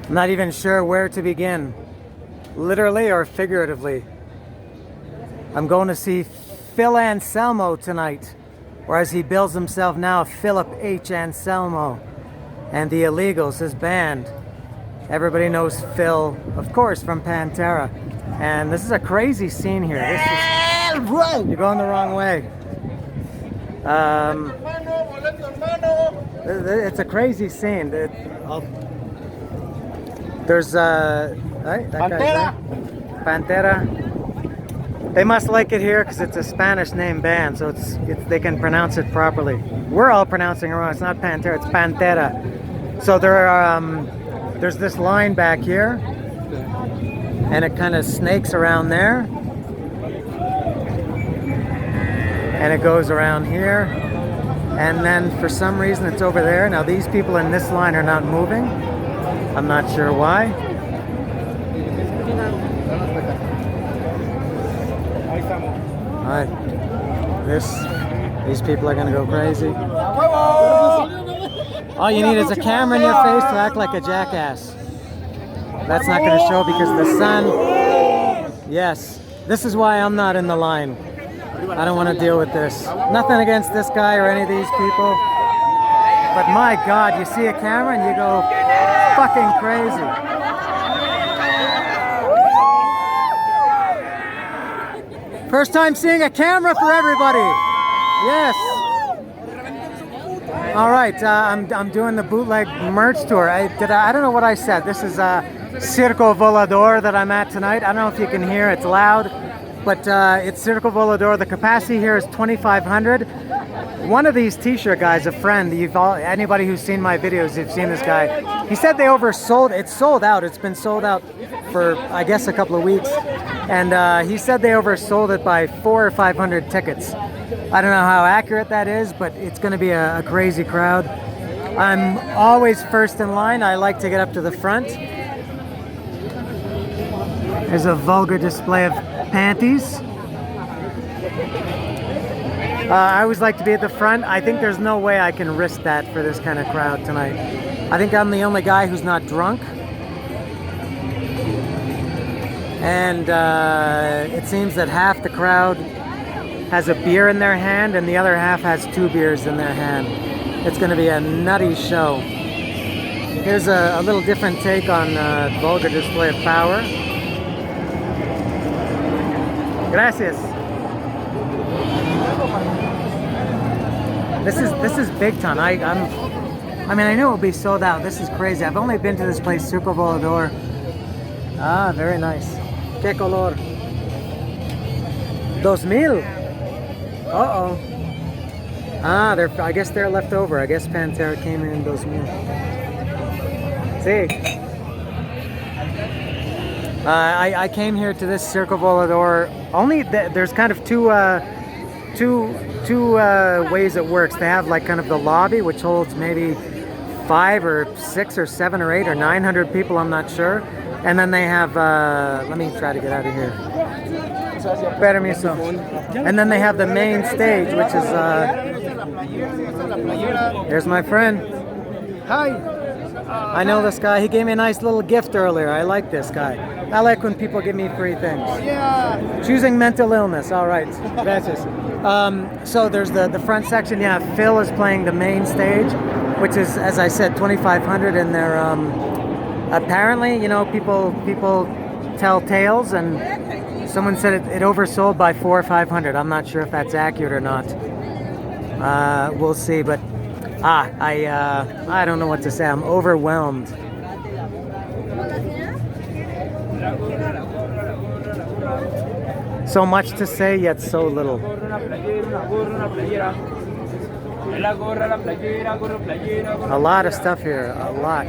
I'm not even sure where to begin, literally or figuratively. I'm going to see Phil Anselmo tonight, or as he bills himself now, Philip H. Anselmo, and the Illegals, his band. Everybody knows Phil, of course, from Pantera. And this is a crazy scene here. You're going the wrong way. It's a crazy scene. There's right, that guy's there. Pantera. They must like it here because it's a Spanish name band, so they can pronounce it properly. We're all pronouncing it wrong. It's not Pantera, it's Pantera. So there's this line back here, and it kind of snakes around there, and it goes around here, and then for some reason it's over there. Now these people in this line are not moving. I'm not sure why. Alright, these people are gonna go crazy. All you need is a camera in your face to act like a jackass. That's not gonna show because the sun. Yes, this is why I'm not in the line. I don't want to deal with this. Nothing against this guy or any of these people. But my God, you see a camera and you go fucking crazy. First time seeing a camera for everybody. Yes. All right, I'm doing the bootleg merch tour. I don't know what I said. This is Circo Volador that I'm at tonight. I don't know if you can hear. It's loud, but it's Circo Volador. The capacity here is 2,500. One of these t-shirt guys, a friend, anybody who's seen my videos, you've seen this guy. He said they oversold. It's sold out. It's been sold out for, I guess, a couple of weeks. And he said they oversold it by 400 or 500 tickets. I don't know how accurate that is, but it's going to be a crazy crowd. I'm always first in line. I like to get up to the front. There's a vulgar display of panties. I always like to be at the front. I think there's no way I can risk that for this kind of crowd tonight. I think I'm the only guy who's not drunk. And it seems that half the crowd has a beer in their hand and the other half has 2 beers in their hand. It's going to be a nutty show. Here's a little different take on vulgar display of power. Gracias. This is big time. I mean, I knew it would be sold out. This is crazy. I've only been to this place, Circo Volador. Ah, very nice. ¿Qué color? 2000. Uh-oh. Ah, I guess they're left over. I guess Pantera came in 2000. See. I came here to this Circo Volador. Only there's kind of two ways it works. They have like kind of the lobby, which holds maybe 5 or 6 or 7 or 8 or 900 people. I'm not sure. And then they have. Let me try to get out of here. Permiso. And then they have the main stage, which is. Here's my friend. Hi. I know this guy. He gave me a nice little gift earlier. I like this guy. I like when people give me free things. Choosing mental illness. All right. Gracias. So there's the front section. Yeah, Phil is playing the main stage, which is, as I said, 2,500. And they're apparently, you know, people tell tales, and someone said it oversold by 400 or 500. I'm not sure if that's accurate or not. We'll see, but I don't know what to say. I'm overwhelmed. So much to say, yet so little. A lot of stuff here, a lot.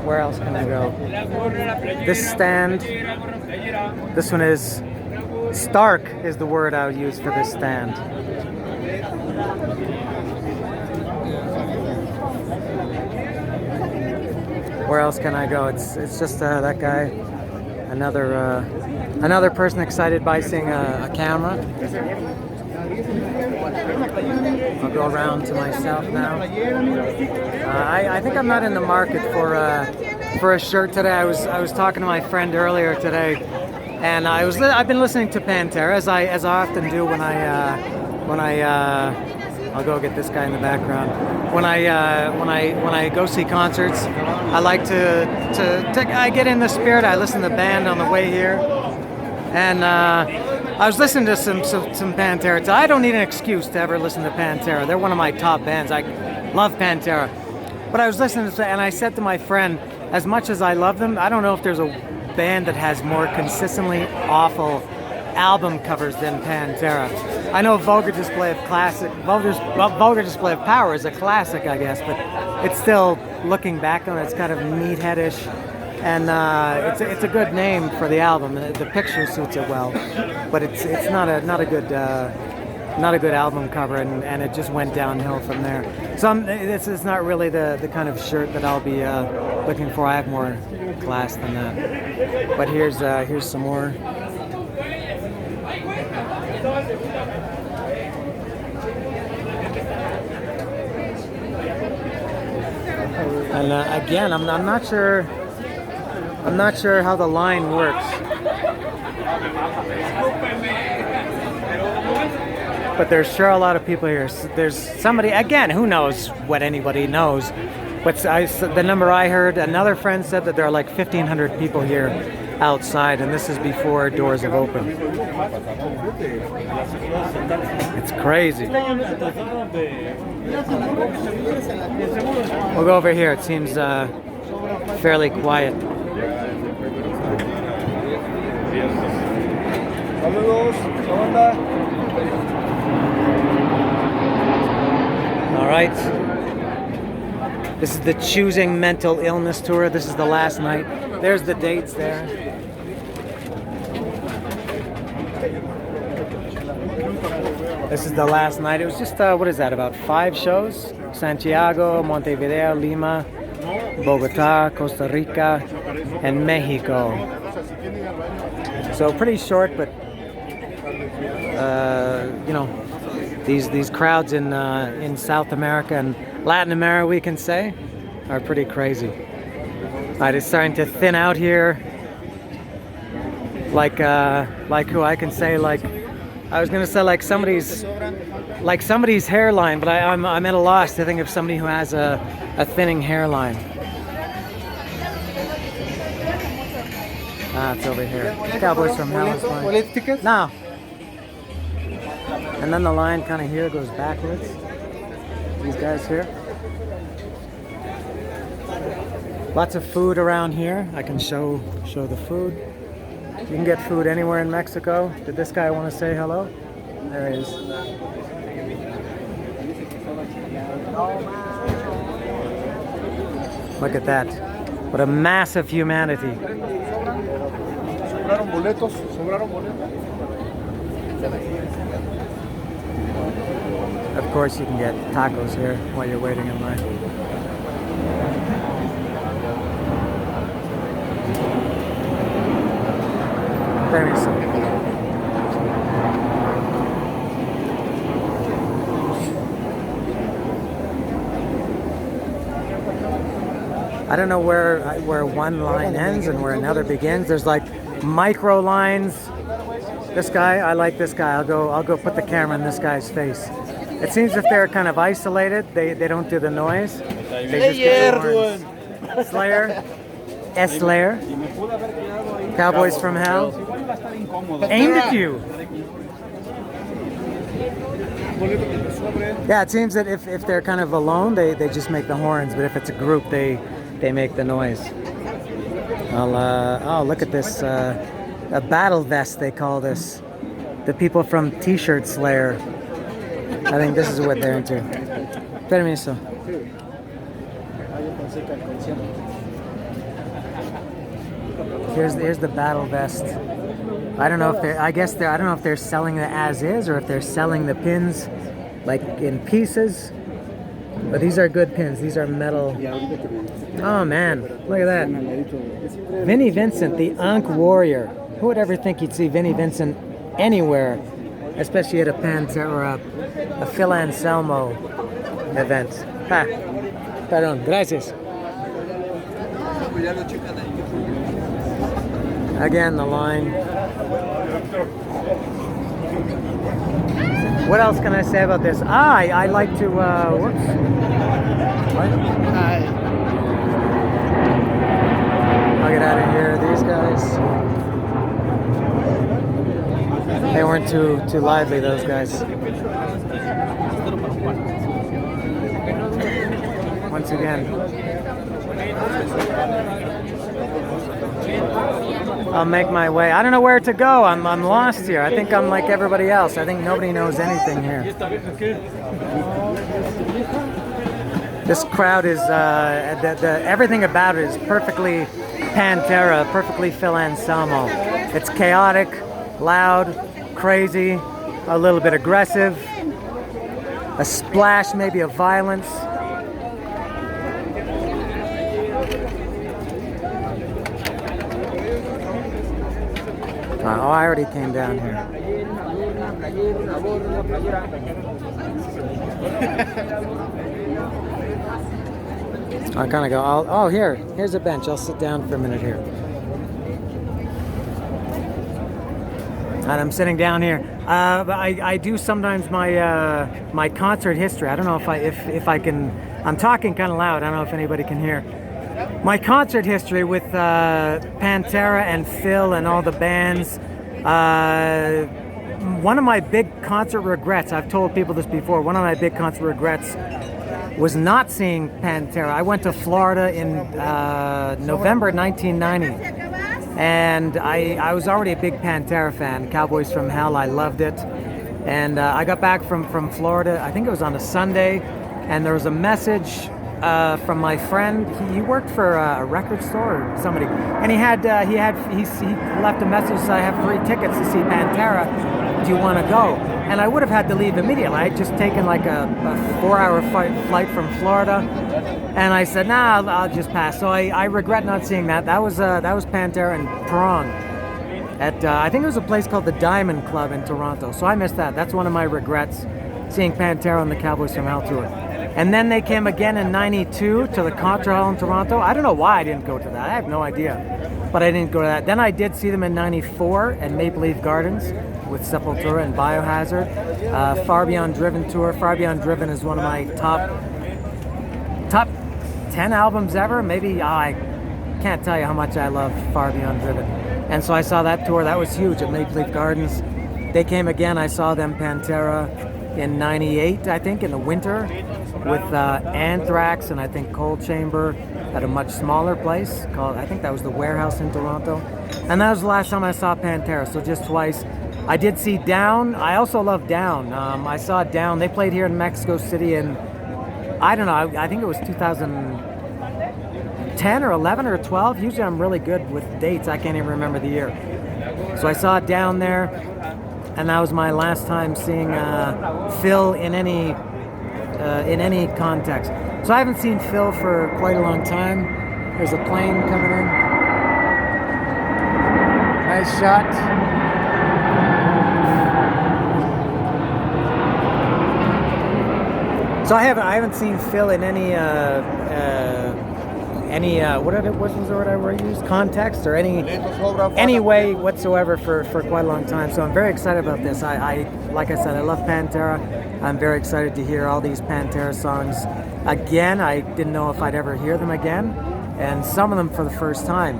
Where else can I go? This stand, this one is, stark is the word I would use for this stand. else can I go? It's just that guy, another person excited by seeing a camera. I'll go around to myself now. I think I'm not in the market for a shirt today. I was talking to my friend earlier today, and I've been listening to Pantera as I often do when I'll go get this guy in the background. When I go see concerts, I like I get in the spirit. I listen to the band on the way here, and I was listening to some Pantera. I don't need an excuse to ever listen to Pantera. They're one of my top bands. I love Pantera. But I was listening to, and I said to my friend, as much as I love them, I don't know if there's a band that has more consistently awful album covers than Pantera. I know Vulgar Display of Power is a classic, I guess, but it's still, looking back on it, it's kind of meatheadish. And it's a good name for the album. The picture suits it well, but it's not a good album cover, and it just went downhill from there. So it's not really the kind of shirt that I'll be looking for. I have more class than that. But here's some more. And again, I'm not sure. I'm not sure how the line works. But there's sure a lot of people here. There's somebody, again, who knows what anybody knows. But the number I heard, another friend said that there are like 1,500 people here outside, and this is before doors have opened. It's crazy. We'll go over here. It seems fairly quiet. All right. This is the Choosing Mental Illness Tour. This is the last night. There's the dates there. This is the last night. It was just, what is that, about 5 shows? Santiago, Montevideo, Lima, Bogota, Costa Rica, and Mexico. So pretty short, but you know, these crowds in South America and Latin America, we can say, are pretty crazy. Alright, it's starting to thin out here. Like who I can say, like I was gonna say like somebody's hairline, but I'm at a loss to think of somebody who has a thinning hairline. Ah, it's over here. Cowboys from Hell is fine. No. And then the line kind of here goes backwards. These guys here. Lots of food around here. I can show the food. You can get food anywhere in Mexico. Did this guy want to say hello? There he is. Look at that. What a massive humanity. Of course, you can get tacos here while you're waiting in line. Permiso. I don't know where one line ends and where another begins. There's like micro lines. This guy, I like this guy. I'll go put the camera in this guy's face. It seems if they're kind of isolated, they don't do the noise. They just get the horns. Slayer. Slayer. Cowboys from Hell. Aimed at you. Yeah, it seems that if they're kind of alone, they just make the horns. But if it's a group, they make the noise. Oh, look at this. A battle vest, they call this. The people from T-shirt Slayer. I think this is what they're into. Permiso. Here's the battle vest. I don't know if I don't know if they're selling the as is or if they're selling the pins like in pieces. But these are good pins. These are metal. Oh man, look at that. Vinnie Vincent, the Ankh Warrior. Who would ever think you'd see Vinnie Vincent anywhere, especially at a Pantera or a Phil Anselmo event? Ha. Pardon, gracias. Again, the line. What else can I say about this? I like to, whoops. What? I'll get out of here. These guys. They weren't too lively, those guys. Once again. I'll make my way. I don't know where to go. I'm lost here. I think I'm like everybody else. I think nobody knows anything here. This crowd is, everything about it is perfectly Pantera, perfectly Phil Anselmo. It's chaotic, loud, crazy, a little bit aggressive, a splash maybe of violence. Oh, I already came down here. I kind of go, oh, here's a bench. I'll sit down for a minute here. And I'm sitting down here. But I do sometimes my concert history. I don't know if I can. I'm talking kind of loud. I don't know if anybody can hear. My concert history with Pantera and Phil and all the bands. One of my big concert regrets, I've told people this before, one of my big concert regrets was not seeing Pantera. I went to Florida in November 1990, and I was already a big Pantera fan. Cowboys from Hell, I loved it. And I got back from Florida, I think it was on a Sunday, and there was a message from my friend. He worked for a record store or somebody, and he left a message. I have 3 tickets to see Pantera. Do you want to go? And I would have had to leave immediately. I had just taken like a 4-hour flight from Florida, and I said, nah, I'll just pass. So I regret not seeing that. That was Pantera in Toronto. At I think it was a place called the Diamond Club in Toronto. So I missed that. That's one of my regrets, seeing Pantera on the Cowboys from Hell tour. And then they came again in '92 to the Contra Hall in Toronto. I don't know why I didn't go to that. I have no idea. But I didn't go to that. Then I did see them in '94 at Maple Leaf Gardens with Sepultura and Biohazard. Far Beyond Driven tour. Far Beyond Driven is one of my top 10 albums ever. Maybe I can't tell you how much I love Far Beyond Driven. And so I saw that tour. That was huge at Maple Leaf Gardens. They came again. I saw them, Pantera, in '98, I think, in the winter, with Anthrax and I think Cold Chamber at a much smaller place called, I think that was the Warehouse in Toronto. And that was the last time I saw Pantera, so just twice. I did see Down. I also love Down. I saw Down. They played here in Mexico City in, I don't know, I think it was 2010 or 11 or 12. Usually I'm really good with dates. I can't even remember the year. So I saw Down there, and that was my last time seeing Phil in any context. So I haven't seen Phil for quite a long time. There's a plane coming in. Nice shot. So I haven't seen Phil in any what was the word I used? Context or any way whatsoever for quite a long time. So I'm very excited about this. I like I said, I love Pantera. I'm very excited to hear all these Pantera songs again. I didn't know if I'd ever hear them again, and some of them for the first time.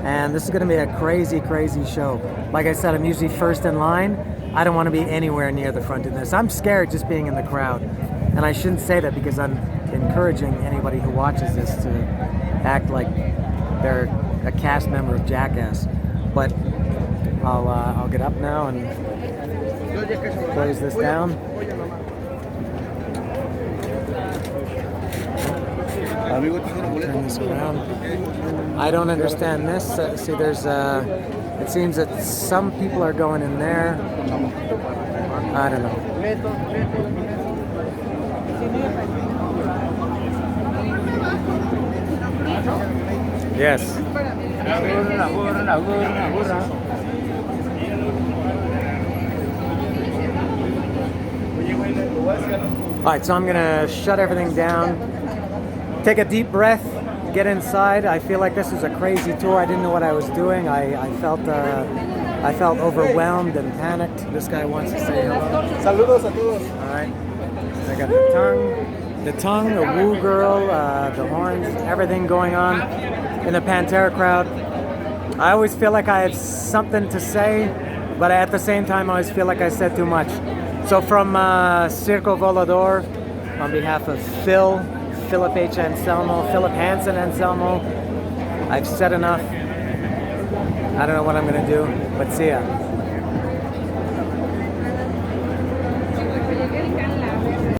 And this is going to be a crazy, crazy show. Like I said, I'm usually first in line. I don't want to be anywhere near the front of this. I'm scared just being in the crowd. And I shouldn't say that because I'm encouraging anybody who watches this to act like they're a cast member of Jackass. But I'll get up now and close this down. Turn this around. I don't understand this. See, there's it seems that some people are going in there. I don't know. Yes. All right, so I'm gonna shut everything down, take a deep breath, get inside. I feel like this is a crazy tour. I didn't know what I was doing. I felt overwhelmed and panicked. This guy wants to say hello. Saludos a todos. All right. So I got the tongue, the woo girl, the horns, everything going on in the Pantera crowd. I always feel like I have something to say, but at the same time, I always feel like I said too much. So from Circo Volador, on behalf of Philip H. Anselmo, Philip Hansen Anselmo, I've said enough. I don't know what I'm gonna do, but see ya.